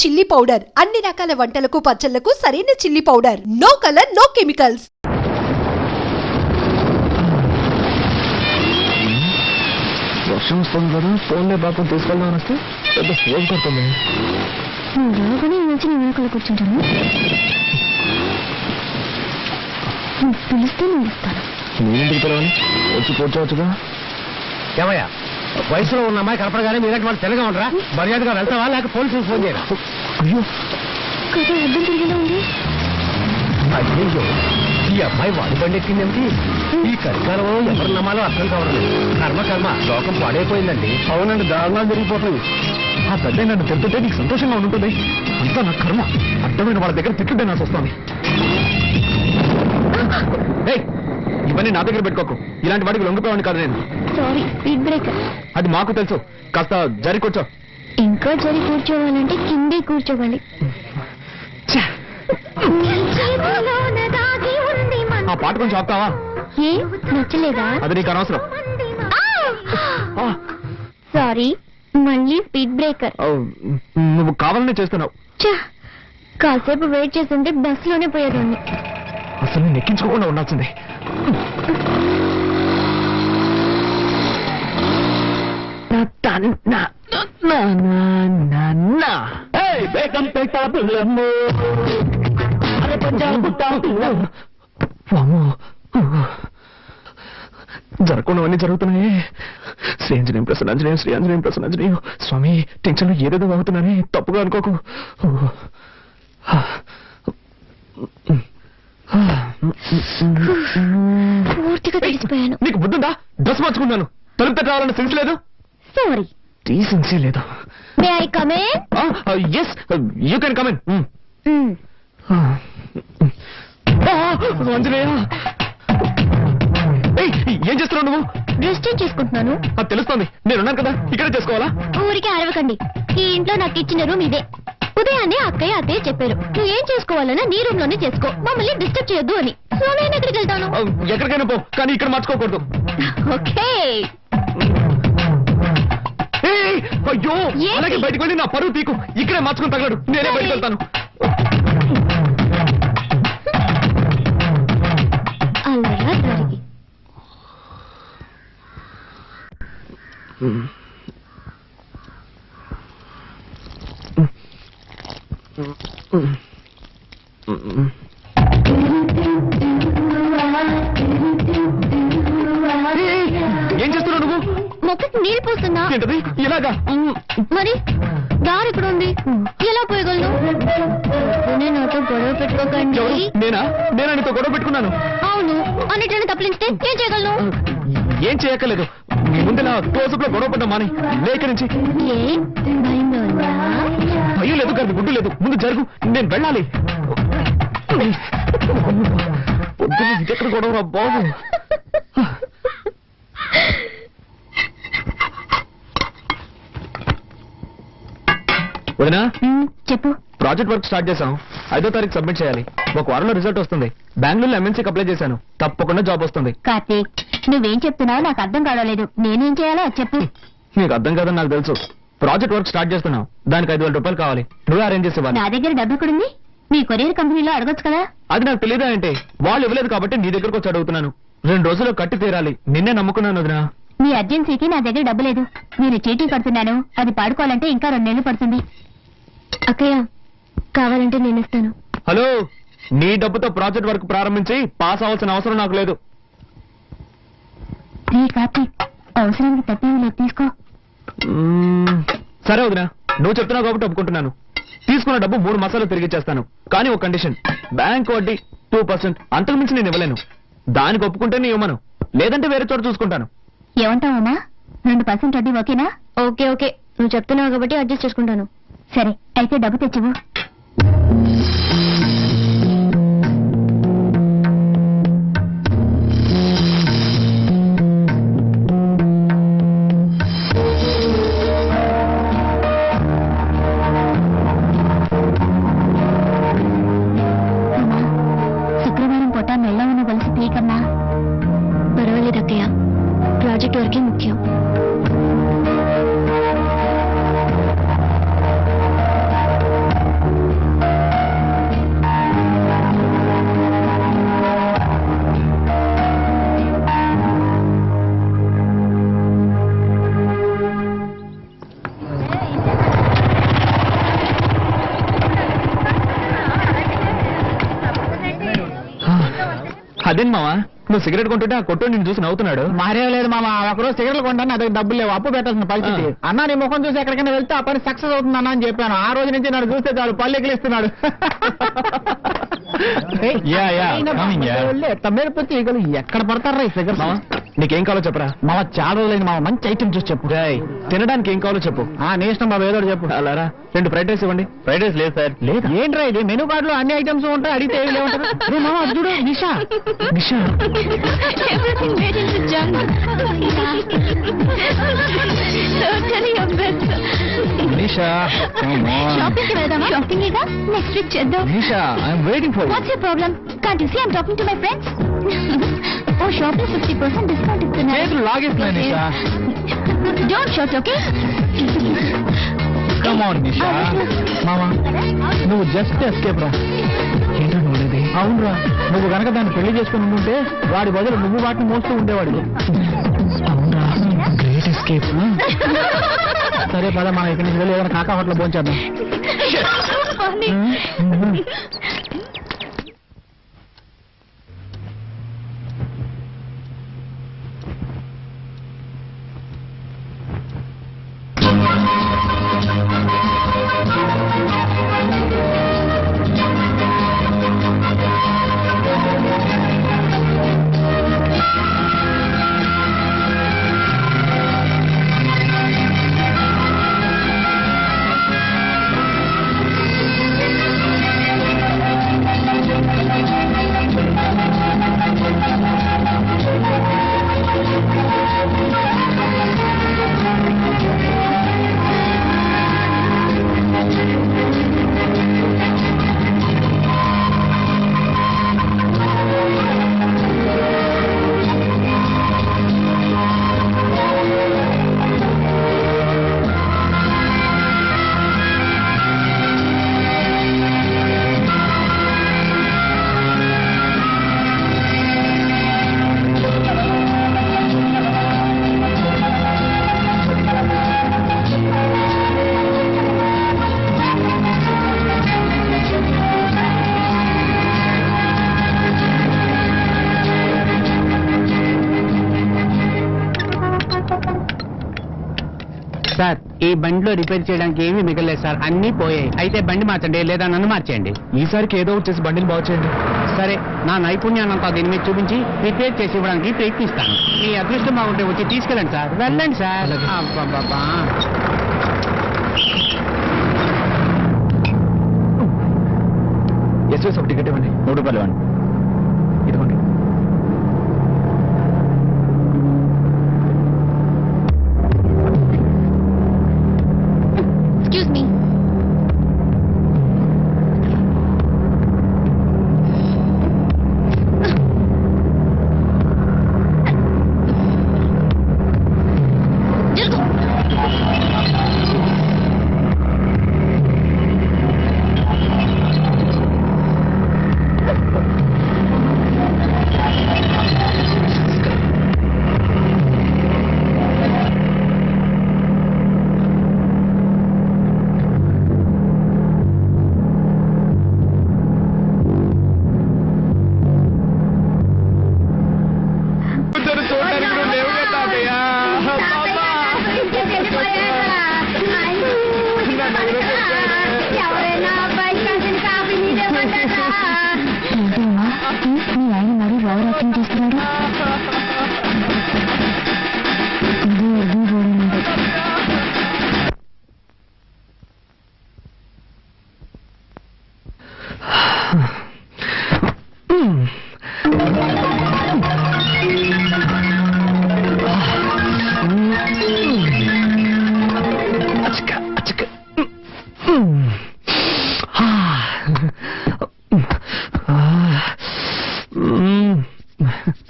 Chilli powder అన్ని రకాల వంటలకు పచ్చళ్లకు సరైన chilli powder. No colour no chemicals. వర్షం వస్తుంది కదా, ఫోన్లే బాగా తీసుకెళ్దామని వస్తే పెద్ద ఫోన్ కొడుతుంది. కూర్చుంటాను, పిలిస్తే నేను ఇస్తాను. నేనెందుకు పిలవాలి, వచ్చి కూర్చోవచ్చుగా. ఏమయ్యా, వయసులో ఉన్న అమ్మాయి కనపడగానే మీరంటే వాళ్ళు తెల్లగా ఉండరా? మర్యాదగా వెళ్తావా లేక పోలీసులకు ఫోన్ చేయరా? అయ్యో కదా అర్థం తిరిగేలా ఉంది. అయ్యో, ఈ అమ్మాయి వాడి బండి ఎక్కిందేమిటి? ఈ కలికాలంలో ఎవరు నమ్మాలో అర్థం కావట్లేదు. కర్మ లోకం పాడైపోయిందండి. అవునండి, దారుణాలు జరిగిపోతుంది. ఆ పెద్ద నన్ను తింటుంటే నీకు సంతోషంగా ఉంటుంది. అంతా నా కర్మ. అడ్డమైన వాళ్ళ దగ్గర తిట్టుంటే నాకు వస్తుంది. ఇవన్నీ నా దగ్గర పెట్టుకోకు. ఇలాంటి వాడికి లొంగిపోయాను కాదు నేను. Sorry, speed breaker. అది మాకు తెలుసు. కాస్త జరి కూర్చో. ఇంకా జరి కూర్చోవాలంటే కిందే కూర్చోవాలి. ఆ పాట కొంచెం ఆపుతావా? ఏ నచ్చలేదా? అది నీకు అనవసరం. సారీ, మళ్ళీ స్పీడ్ బ్రేకర్. నువ్వు కావాలనే చేస్తున్నావు. కాసేపు వెయిట్ చేస్తుంటే బస్సులోనే పోయేదాన్ని. అసలు నేను ఎక్కించుకోకుండా ఉండాల్సిందే. జరగకుండావన్నీ జరుగుతున్నాయి. శ్రీ ఆంజనేయం ప్రసన్నాంజనేయం, శ్రీ ఆంజనేయం ప్రసన్నాంజనేయం. స్వామి, టెన్షన్ లో ఏదేదో అవుతున్నానే, తప్పుగా అనుకోకు. పూర్తిగా తెలిసిపోయాను. నీకు బుద్ధుందా? డ్రెస్ మార్చుకున్నాను, తలుపు తట్టు రావాలన్న సెన్స్ లేదు. సారీ, డీసెన్సీ లేదు. May I come in? yes, you can come in. Anjaneya, ఏం చేస్తున్నావు నువ్వు? డ్రెస్ చేంజ్ చేసుకుంటున్నాను. అది తెలుస్తోంది, నేనున్నాను కదా, ఇక్కడే చేసుకోవాలా? ఊరికే అరవకండి. ఈ ఇంట్లో నాకు ఇచ్చిన రూమ్ ఇదే. ఉదయాన్నే అక్కయ్య అత్తయ్య చెప్పారు, నువ్వు ఏం చేసుకోవాలన్నా నీ రూమ్ లోనే చేసుకో, మమ్మల్ని డిస్టర్బ్ చేయొద్దు అని. సో నేను ఎక్కడికి వెళ్తాను? ఎక్కడికైనా పో, కానీ ఇక్కడ మార్చుకోకూడదు. ఓకే. అయ్యో, అలాగే బయటకు వెళ్ళి నా పరువు తీకు. ఇక్కడే మార్చుకుని తగలడు, నేనే బయటకు వెళ్తాను. అలా జరిగి ఏం చేస్తున్నావు నువ్వు? మొక్కకి నీళ్ళు పోస్తున్నా. ఏంటది? ఇలాగా? మరి దారి ఇక్కడ ఉంది, ఎలా పోయగలను? నాతో గొడవ పెట్టుకోకండి. నేనా నీతో గొడవ పెట్టుకున్నాను? అవును, అన్నిటిని తప్పించితే ఏం చేయగలను? ఏం చేయక్కర్లేదు. ముందులా క్లోజప్ లో గొడవ పడ్డా మాని. లేక నుంచి ఏ భయంగా ఉందా? భయం లేదు, కానీ గుడ్డు లేదు. ముందు జరుగు, నేను వెళ్ళాలి. పొద్దున్న ఇదెక్కడ గొడవ బాబు. వదినా, చెప్పు. ప్రాజెక్ట్ వర్క్ స్టార్ట్ చేశాం. 5వ తారీఖు సబ్మిట్ చేయాలి. ఒక వారంలో రిజల్ట్ వస్తుంది. బెంగళూరులో ఎంఎన్సీకి అప్లై చేశాను. తప్పకుండా జాబ్ వస్తుంది. కార్తీక్, నువ్వేం చెప్తున్నావు నాకు అర్థం కావలేదు. నేనేం చేయాలో అది చెప్పు. నీకు అర్థం కాదని నాకు తెలుసు. ప్రాజెక్ట్ వర్క్ స్టార్ట్ చేస్తున్నావు, దానికి 5,000 రూపాయలు కావాలి. నువ్వే అరేంజ్ చేసేవాళ్ళు. నా దగ్గర డబ్బు ఎక్కడుంది? మీ కొరియర్ కంపెనీలో అడగొచ్చు కదా. అది నాకు తెలియదా అంటే? వాళ్ళు ఇవ్వలేదు కాబట్టి నీ దగ్గరకు వచ్చి అడుగుతున్నాను. 2 రోజుల్లో కట్టి తీరాలి. నిన్నే నమ్ముకున్నాను వదినా. మీ అర్జెన్సీకి నా దగ్గర డబ్బు లేదు. నేను చీటీ కడుతున్నాను, అది పాడుకోవాలంటే ఇంకా 2 నెలలు పడుతుంది. అక్కయ్య, కావాలంటే నేను ఇస్తాను. హలో, నీ డబ్బుతో ప్రాజెక్ట్ వర్క్ ప్రారంభించి పాస్ అవ్వాల్సిన అవసరం నాకు లేదు. కార్తీక్, అవసరానికి తప్పేమి తీసుకో. సరే వదినా, నువ్వు చెప్తున్నావు కాబట్టి ఒప్పుకుంటున్నాను. తీసుకున్న డబ్బు 3 మాసాలు తిరిగి ఇచ్చేస్తాను. కానీ ఒక కండిషన్, బ్యాంక్ వడ్డీ 2%, అంతకు మించి నేను ఇవ్వలేను. దానికి ఒప్పుకుంటే నీ ఇవ్వను, లేదంటే వేరే చోట చూసుకుంటాను. ఏమంటావమ్మా? 2% వడ్డీ ఓకేనా? ఓకే ఓకే, నువ్వు చెప్తున్నావు కాబట్టి అడ్జస్ట్ చేసుకుంటాను. సరే, అయితే డబ్బు తెచ్చివు. శుక్రవారం పూట మెల్లవన్న కలిసి పీకన్నా. పర్వాలేదు అక్కయ్య, ప్రాజెక్ట్ వరకే ముఖ్యం. అదేం మావా నువ్వు సిగరెట్ కొంటుంటే ఆ కొట్టు నిన్ను చూసి నవ్వుతున్నాడు. మారేం లేదు మామ, ఒకరోజు సిగరెట్లు కొంటాను, అదే డబ్బులు లేవు, అప్పు పెట్టాల్సిన పరిస్థితి. అన్న నీ ముఖం చూసి ఎక్కడికైనా వెళ్తే ఆ పని సక్సెస్ అవుతుంది అన్న అని చెప్పాను. ఆ రోజు నుంచి నన్ను చూస్తే చాలు పళ్ళు ఎగిలిస్తున్నాడు. తమ్మేరపతి ఈగలు ఎక్కడ పడతారా ఈ ఫిగర్? నీకేం కావాలో చెప్పరా. మామ చాలా రోజులైంది మామ, మంచి ఐటమ్ చూసి చెప్పు. తినడానికి ఏం కావాలో చెప్పు. నీ ఇష్టం బాబు, ఏదో ఒకటి చెప్పు. అలారా 2 ఫ్రైడ్ రైస్ ఇవ్వండి. ఫ్రైడ్ రైస్ లేదు సార్. లేదా ఏంట్రా ఇది, మెనూ కార్డు లో అన్ని ఐటమ్స్ ఉంటాయి, అడిగితే ఏమి లేవుంటారు. మామ అది చూడు, నిషా నిషా Everything made into junk. Totally your best. Nisha Shopping కి వెళ్దామా? Shopping ఇగా నెక్స్ట్ వీక్ చేద్దాం. Nisha I'm waiting for you. What's your problem? Can't you see I'm talking to my friends? Oh, shopping 50% discount ఇస్తున్నారు. చేతులు లాగేస్తున్నాయి Nisha. Don't shout, okay? Come on Nisha. మామ నువ్వు just escape రా. ఏంటో నువ్వులేది. అవునరా, నువ్వు గనక దాన్ని పెళ్లి చేసుకుని ఉంటే వాడి బదులు నువ్వు వాటిని మోస్తూ ఉండేవాడు. అవునా గ్రేట్ ఎస్కేప్. సరే పద మనం ఇక్కడి నుంచి వెళ్ళి ఏదైనా కాకా హోటల్ భోంచేద్దాం. Funny. సార్ ఈ బండిలో రిపేర్ చేయడానికి ఏమీ మిగలేదు సార్, అన్ని పోయాయి. అయితే బండి మార్చండి లేదా నన్ను మార్చేయండి. ఈసారికి ఏదో వచ్చేసి బండిని బాగు చేయండి. సరే నా నైపుణ్యాన్నంతా దీని మీద చూపించి రిపేర్ చేసి ఇవ్వడానికి ప్రయత్నిస్తాను. మీ అదృష్టం బాగుంటే వచ్చి తీసుకెళ్ళండి సార్. వెళ్ళండి సార్. అబ్బబ్బబ్బా. ఎస్ఎస్ ఒక టికెట్ ఇవ్వండి. 3 రూపాయలు ఇవ్వండి. ఇదిగోండి. Excuse me. మీ ఆయన మరీ ఓవర్ యాక్టింగ్ చేస్తున్నాడు.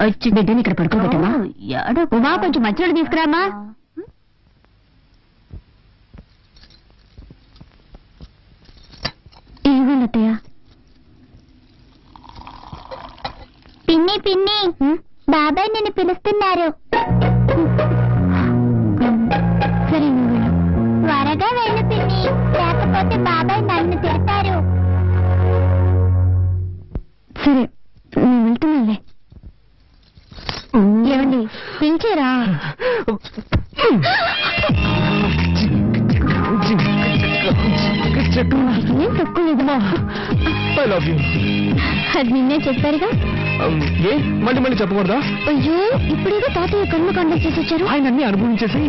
వచ్చి బిడ్డని ఇక్కడ పడుకోబెట్టమా. ఉమా కొంచెం మంచినీళ్ళు తీసుకురామా. ఏమన్నట్టయ్య? పిన్ని పిన్ని బాబాయ్ నిన్ను పిలుస్తున్నారు. సరే నువ్వు త్వరగా వెళ్ళు పిన్ని, లేకపోతే బాబాయ్ నన్ను తిడతారు. సరే నేను వెళ్తున్నానులే. ఏమండి పిలిచారా? ఏం తక్కువ ఐ లవ్ యూ. అది నిన్నే చెప్పారుగా. ఏ మళ్ళీ మళ్ళీ చెప్పకూడదా? అయ్యో ఇప్పుడేదో తాతయ్య కర్మకాండం చేసి వచ్చారు. ఆయన అన్ని అనుభవించేసి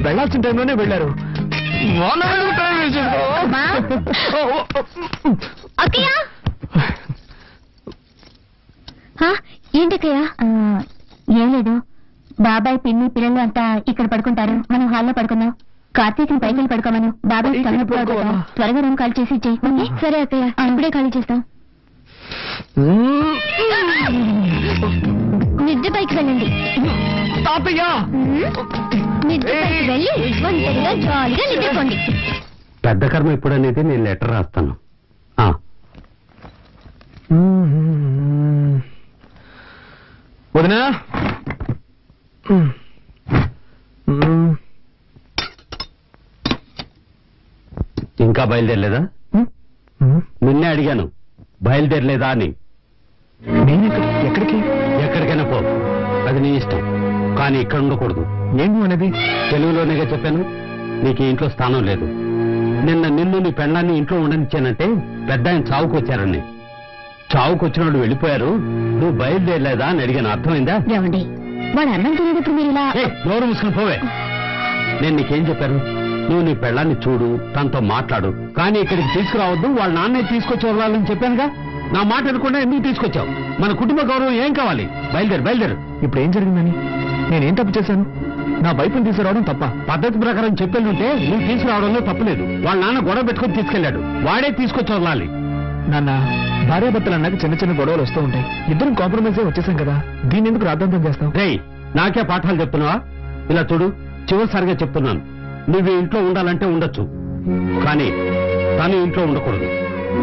వెళ్లాల్సిన టైంలోనే వెళ్ళారు. అమ్మా. అక్కయ్య ఏంటక్కయ్య? ఏం లేదు, బాబాయ్ పిన్ని పిల్లలు అంతా ఇక్కడ పడుకుంటారు, మనం హాల్లో పడుకుందాం. కార్తీక్ పైకి పడుకోమను. బాబాయ్ త్వరగా రూమ్ ఖాళీ చేసి ఇచ్చేయి. సరే అక్కయ్య, ఇప్పుడే ఖాళీ చేస్తాం. నిద్ర పైకి వెళ్ళండి. తాతయ్య నిద్ర పైకి వెళ్ళి ఒంటరిగా జాలీగా నిద్రపోండి. పెద్ద కర్మ ఎప్పుడనేది నేను లెటర్ రాస్తాను. వదినా, ఇంకా బయలుదేరలేదా? నిన్నే అడిగాను బయలుదేరలేదా అని. నేను ఎక్కడికి? ఎక్కడికైనా పో, అది నీ ఇష్టం, కానీ ఇక్కడ ఉండకూడదు. ఏంటి అనేది? తెలుగులోనేగా చెప్పాను, నీకు ఈ ఇంట్లో స్థానం లేదు. నిన్ను నీ పెళ్ళాన్ని ఇంట్లో ఉండనిచ్చానంటే పెద్ద ఆయన చావుకు వచ్చారని. చావుకు వచ్చిన వాళ్ళు వెళ్ళిపోయారు, నువ్వు బయలుదేరలేదా అని అడిగాను. అర్థమైందా? ఏమండి వాడు అన్నం తినేటప్పుడు మీరు ఇలా నోరు మూసుకుని పోవే. నేను నీకేం చెప్పాను? నువ్వు నీ పెళ్ళాన్ని చూడు, తనతో మాట్లాడు, కానీ ఇక్కడికి తీసుకురావద్దు, వాళ్ళ నాన్నే తీసుకొచ్చి వదలాలని చెప్పానుగా. నా మాట అనుకుండా ఎందుకు తీసుకొచ్చావు? మన కుటుంబ గౌరవం ఏం కావాలి? బయలుదేరు. ఇప్పుడు ఏం జరిగిందని? నేనేం తప్పు చేశాను? నా వైపుని తీసుకురావడం తప్ప? పద్ధతి ప్రకారం చెప్పేళ్ళుంటే నువ్వు తీసుకురావడంలో తప్పులేదు. వాళ్ళ నాన్న గొడవ పెట్టుకుని తీసుకెళ్లాడు, వాడే తీసుకొచ్చి వదలాలి. నాన్న, భార్యాభర్తలు అన్నాక చిన్న చిన్న గొడవలు వస్తూ ఉంటాయి. ఇద్దరం కాంప్రమైజ్ వచ్చేసాం కదా, దీన్ని ఎందుకు రాద్ధాంతం చేస్తాం? రేయ్, నాకే పాఠాలు చెప్తున్నావా? ఇలా చూడు, చివరిసారిగా చెప్తున్నాను, నువ్వు ఇంట్లో ఉండాలంటే ఉండొచ్చు, కానీ తను ఇంట్లో ఉండకూడదు.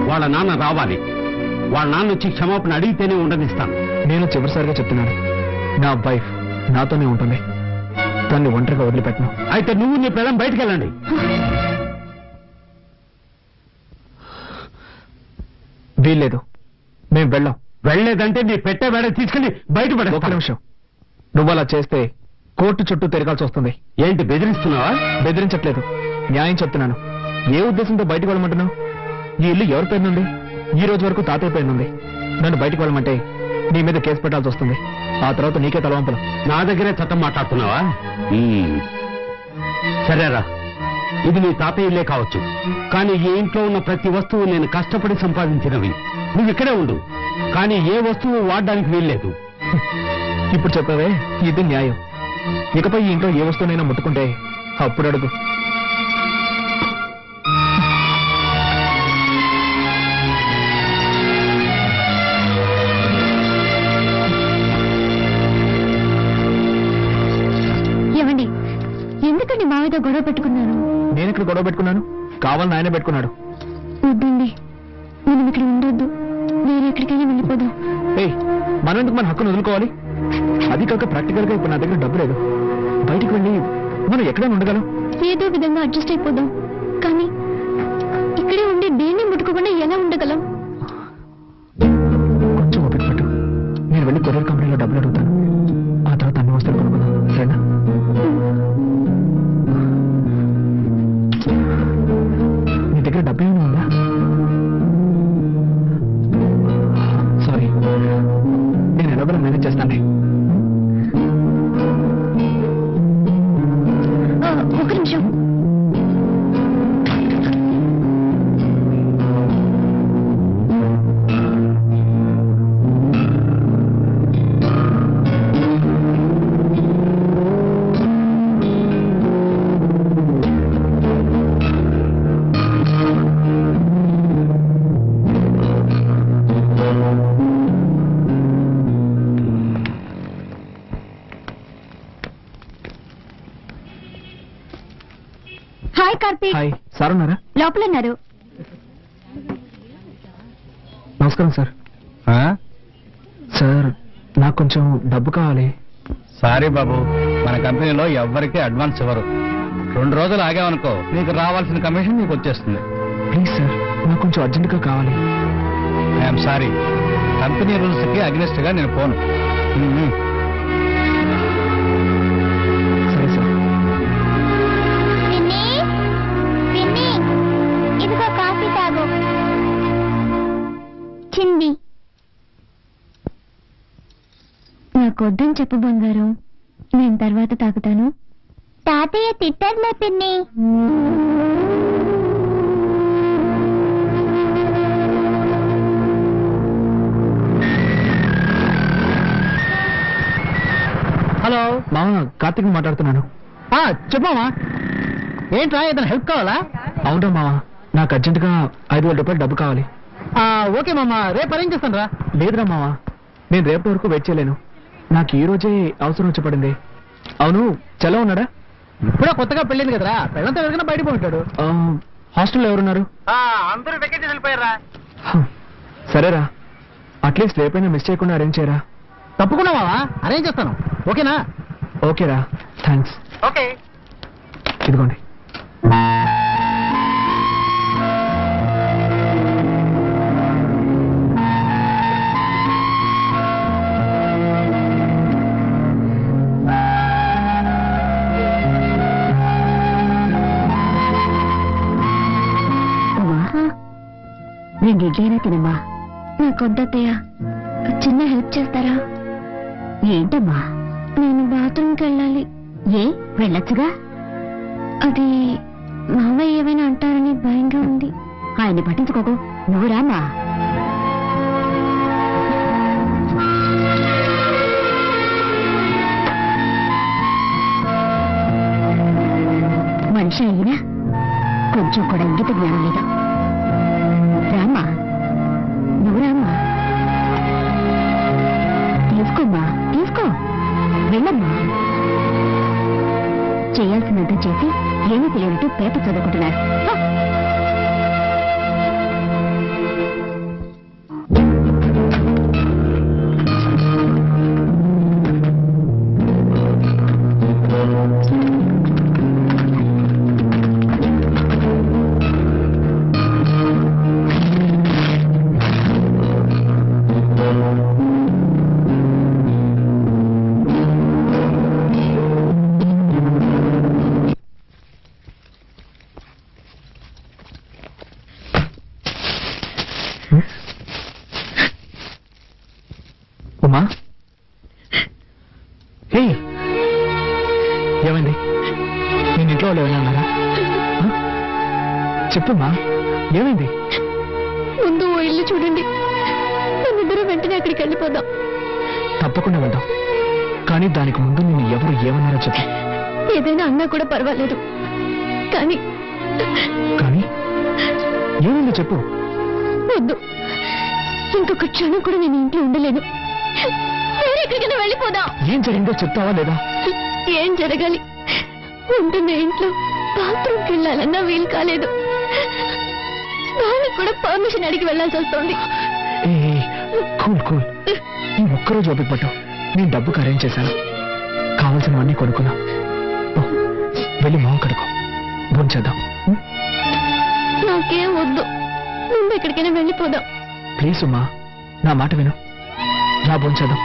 వాళ్ళ నాన్న రావాలి, వాళ్ళ నాన్న వచ్చి క్షమాపణ అడిగితేనే ఉండనిస్తాను. నేను చివరిసారిగా చెప్తున్నాను, నా వైఫ్ నాతోనే ఉంటుంది, తన్ని ఒంటరిగా వదిలిపెట్టను. అయితే నువ్వు నీ పిల్లం బయటికి వెళ్ళండి. వీల్లేదు, మేము వెళ్ళాం. వెళ్ళలేదంటే నీ పెట్టే వేడ తీసుకెళ్లి బయటపడే. ఒక్క నిమిషం, నువ్వు అలా చేస్తే కోర్టు చుట్టూ తిరగాల్సి వస్తుంది. ఏంటి బెదిరిస్తున్నావా? బెదిరించట్లేదు, న్యాయం చెప్తున్నాను. ఏ ఉద్దేశంతో బయటకు వెళ్ళమంటున్నావు? ఈ ఇల్లు ఎవరి పేరునుంది? ఈ రోజు వరకు తాతయ్య పేరునుంది. నన్ను బయటకు వెళ్ళమంటే నీ మీద కేసు పెట్టాల్సి వస్తుంది. ఆ తర్వాత నీకే తలవంపలు. నా దగ్గరే చట్టం మాట్లాడుతున్నావా? సరేరా, ఇది నీ తాతయ్య ఇల్లే కావచ్చు, కానీ ఈ ఇంట్లో ఉన్న ప్రతి వస్తువు నేను కష్టపడి సంపాదించినవి. నువ్వు ఇక్కడే ఉండు, కానీ ఏ వస్తువు వాడడానికి వీల్లేదు. ఇప్పుడు చెప్పావే, ఇది న్యాయం. ఇకపై ఈ ఇంట్లో ఏ వస్తువునైనా ముట్టుకుంటే అప్పుడు అడుగు. ఏమండి ఎందుకండి మావితో గొడవ పెట్టుకున్నారు? నేను ఇక్కడ గొడవ పెట్టుకున్నాను, కావాలని ఆయన పెట్టుకున్నాడు. వద్దండి, మనం ఇక్కడ ఉండొద్దు, వేరే ఎక్కడికైనా వెళ్ళిపోదాం. ఏయ్, మనం ఎందుకు మన హక్కును వదులుకోవాలి? అది కాక ప్రాక్టికల్ గా ఇప్పుడు నా దగ్గర డబ్బు లేదు. బయటికి వెళ్ళి మనం ఎక్కడైనా ఉండగలం. ఏదో విధంగా అడ్జస్ట్ అయిపోదాం, కానీ ఇక్కడే ఉండి దేన్ని ముట్టుకోకుండా ఎలా ఉండగలం? కొంచెం ఓపిక పట్టు, నేను వెళ్ళి కొరియర్ కంపెనీలో డబ్బులు అడుగుతాను. ఆ తర్వాత అన్ని వస్తువులు కొనుక్కుందాం, సరేనా? నీ దగ్గర డబ్బు ఏమైనా ఉందా? సారీ, నేను ఎలాగో మేనేజ్ చేస్తాను. ఒక నిమిషం. హాయ్ కార్తీక్. హాయ్, సార్ ఉన్నారా? లోపల ఉన్నారు. నమస్కారం సార్. సార్, నాకు కొంచెం డబ్బు కావాలి. సారీ బాబు, మన కంపెనీలో ఎవ్వరికీ అడ్వాన్స్ ఇవ్వరు. 2 రోజులు ఆగామనుకో, నీకు రావాల్సిన కమిషన్ నీకు వచ్చేస్తుంది. ప్లీజ్ సార్, నాకు కొంచెం అర్జెంటుగా కావాలి. ఐఎమ్ సారీ, కంపెనీ రూల్స్ కి అగ్నిస్ట్ గా నేను పోను. తాగు. చింది నాకు వద్దని చెప్పు బంగారం, నేను తర్వాత తాగుతాను. తాతయ్య తిట్టర్లే పిన్ని. హలో మామ, కార్తీక్ మాట్లాడుతున్నాను. చెప్పమ్మా. ఏంట్రా, ఏదైనా హెల్ప్ కావాలా? అవునా మామ, నాకు అర్జెంటుగా 5,000 రూపాయలు డబ్బు కావాలి. ఓకే మామ, రేపు అరేంజ్ చేస్తాను రా. లేదురా మామ, నేను రేపటి వరకు వెయిట్ చేయలేను. నాకు ఈ రోజే అవసరం వచ్చి పడింది. అవును, చలో ఉన్నాడా? ఇప్పుడే కొత్తగా పెళ్ళింది కదరా, పెళ్ళంతా ఎవరికైనా బయట పోయింటాడు. హాస్టల్లో ఎవరున్నారు? అందరూ వెకేట్ వెళ్ళిపోయారా. సరేరా, అట్లీస్ట్ రేపైనా మిస్ చేయకుండా అరేంజ్ చేయరా. తప్పకుండా మావా, అరేంజ్ చేస్తాను. ఓకేనా? ఓకేరా, థ్యాంక్స్. ఓకే. ఇదిగోండి. రెండు ఇడ్లైనా తినమ్మా. నాకు వద్దయ్యా, చిన్న హెల్ప్ చేస్తారా? ఏంటమ్మా? నేను బాత్రూమ్కి వెళ్ళాలి. ఏ, వెళ్ళొచ్చుగా. అది మావయ్య ఏమైనా అంటారని భయంగా ఉంది. ఆయన్ని పట్టించుకోకు, నువ్వు రామ్మా. మనిషి అయినా కొంచెం కూడా ఇంగిత జ్ఞానం లేదా? రామ్మా, నువ్వు రామ్మా. తీసుకోమ్మా, తీసుకో, వెళ్ళమ్మా. చేయాల్సినంత చేసి ఏమీ తెలియనట్టు పేపర్ చదువుకుంటున్నారు. ఉమా, హే, ఏమైంది? నేను ఇంట్లో వాళ్ళు ఏమైనా అన్నారా? చెప్పమ్మా, ఏమైంది? ముందు ఓ ఇల్లు చూడండి, మనిద్దరం వెంటనే అక్కడికి వెళ్ళిపోదాం. తప్పకుండా వెళ్దాం, కానీ దానికి ముందు నేను ఎవరు ఏమన్నారో చెప్పు. ఏదైనా అన్నా కూడా పర్వాలేదు, కానీ కానీ ఏమైందో చెప్పు. వద్దు, ఇంకొక క్షణం కూడా నేను ఇంట్లో ఉండలేను. వేరే ఎక్కడికైనా వెళ్ళిపోదాం. ఏం జరిగిందో చెప్తావా లేదా? ఏం జరగాలి? ఉంటున్న ఇంట్లో బాత్రూమ్కి వెళ్ళాలన్నా వీలు కాలేదు. వాళ్ళకి కూడా పర్మిషన్ అడిగి వెళ్ళాల్సి వస్తుంది. కూల్ కూల్, ఈ ఒక్కరోజు ఓపిక పట్టు. నేను డబ్బుకి అరేంజ్ చేశాను, కావాల్సినవన్నీ కొనుక్కున్నా. వెళ్ళి మొహం కడుకో, భోంచేద్దాం. నాకేం వద్దు, ముందు ఎక్కడికైనా వెళ్ళిపోదాం. ప్లీజ్ ఉమ్మా, నా మాట విను. రా, భోంచేద్దాం.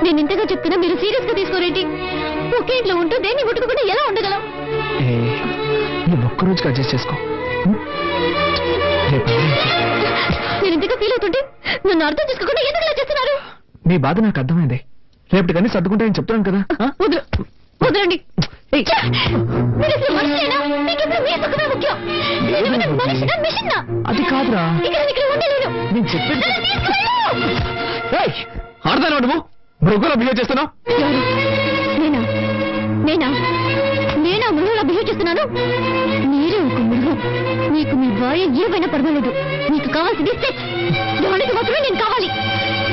నేను ఇంతగా చెప్తున్నా, మీరు సీరియస్ గా తీసుకోరేంటి? ఒకే ఇంట్లో ఉంటూ దేన్ని ముట్టుకోకుండా ఎలా ఉండగలం? ఈ ఒక్కరోజుకి అడ్జస్ట్ చేసుకో. నేను ఇంతగా ఫీల్ అవుతుంటే నన్ను అర్థం చేసుకోకుండా ఎందుకు ఇలా చేస్తున్నారు? నీ బాధ నాకు అర్థమైంది. రేపటి కానీ సర్దుకుంటాయని చెప్తున్నాను కదా. వదలండి. మీరు అసలు మనిషేనా? మీకు ఇప్పుడు మీ సుఖమే ముఖ్యం. నేనేమైనా మనిషినా, మిషన్నా? అది కాదురా, ఇక్కడ ఉండలేను. నేను చెప్పేది ఆడదాను. నువ్వు మృగంలో బిహేవ్ చేస్తున్నావు. నేనా నేనా నేనా మృగంలో బిహేవ్ చేస్తున్నాను? మీరే ఒక మృగం. మీకు మీ భార్య ఏమైనా పర్వాలేదు, మీకు కావాల్సింది సెక్స్. దానికి మాత్రమే నేను కావాలి.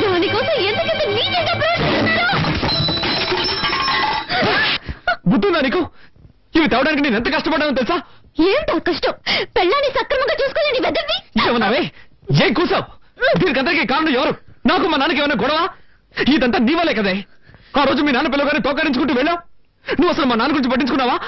దానికోసం ఎందుకంత నీచంగా ప్రవర్తిస్తున్నారు? గుర్తుందా నీకు? ఇవి తేవడానికి నేను ఎంత కష్టపడ్డానో తెలుసా? ఏమిటో కష్టం? పెళ్ళాన్ని సక్రమంగా చూసుకోలేని వెదవి. ఏమన్నావే? ఏం కూసావు? దీనికందరికీ కారణం ఎవరు? నాకు మా నాన్నకి ఏమైనా గొడవ? ఇదంతా నీ వల్లే కదే. ఆ రోజు మీ నాన్న పిల్లగానే తోకరించుకుంటూ వెళ్ళావు. నువ్వు అసలు మా నాన్న గురించి పట్టించుకున్నావా?